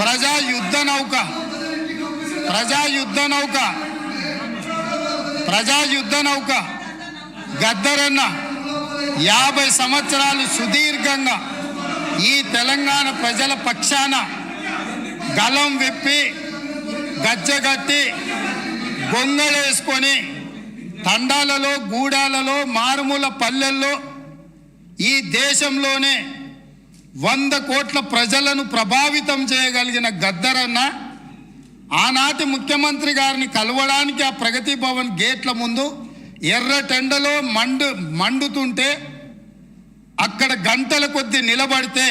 ప్రజా యుద్ధ నౌక గద్దరన్న 50 సంవత్సరాలు సుదీర్ఘంగా ఈ తెలంగాణ ప్రజల పక్షాన గలం విప్పి గజ్జగట్టి గొంగళేసుకొని తండాలలో గూడాలలో మారుమూల పల్లెల్లో ఈ దేశంలోనే 100 కోట్ల ప్రజలను ప్రభావితం చేయగలిగిన గద్దరన్న ఆనాటి ముఖ్యమంత్రి గారిని కలవడానికి ఆ ప్రగతి భవన్ గేట్ల ముందు ఎర్రటెండలో మండుతుంటే అక్కడ గంటల కొద్ది నిలబడితే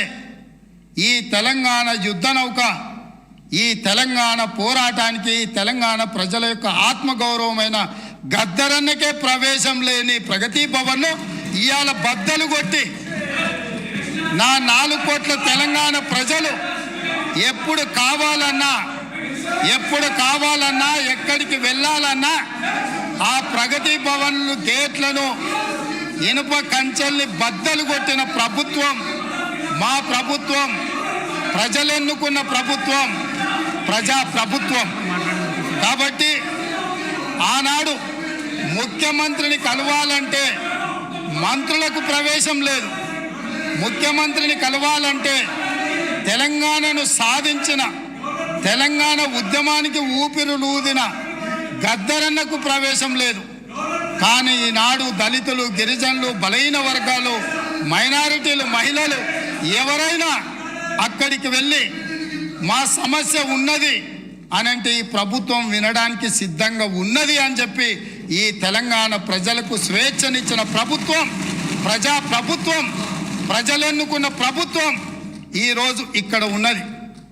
ఈ తెలంగాణ యుద్ధ నౌక ఈ తెలంగాణ పోరాటానికి ఈ తెలంగాణ ప్రజల యొక్క ఆత్మగౌరవమైన గద్దరన్నకే ప్రవేశం లేని ప్రగతి భవన్ను ఇవాళ బద్దలు కొట్టి నా 4 కోట్ల తెలంగాణ ప్రజలు ఎప్పుడు కావాలన్నా ఎక్కడికి వెళ్ళాలన్నా ఆ ప్రగతి భవన్లు గేట్లను ఇనుప కంచెల్ని బద్దలు కొట్టిన ప్రభుత్వం మా ప్రభుత్వం, ప్రజలెన్నుకున్న ప్రభుత్వం, ప్రజా ప్రభుత్వం. కాబట్టి ఆనాడు ముఖ్యమంత్రిని కలవాలంటే మంత్రులకు ప్రవేశం లేదు. ముఖ్యమంత్రిని కలవాలంటే తెలంగాణను సాధించిన తెలంగాణ ఉద్యమానికి ఊపిరులూదిన గద్దరన్నకు ప్రవేశం లేదు. కానీ ఈనాడు దళితులు, గిరిజనులు, బలహీన వర్గాలు, మైనారిటీలు, మహిళలు ఎవరైనా అక్కడికి వెళ్ళి మా సమస్య ఉన్నది అనంటే ఈ ప్రభుత్వం వినడానికి సిద్ధంగా ఉన్నది అని చెప్పి ఈ తెలంగాణ ప్రజలకు స్వేచ్ఛనిచ్చిన ప్రభుత్వం, ప్రజా ప్రభుత్వం, ప్రజలెన్నుకున్న ప్రభుత్వం ఈరోజు ఇక్కడ ఉన్నది.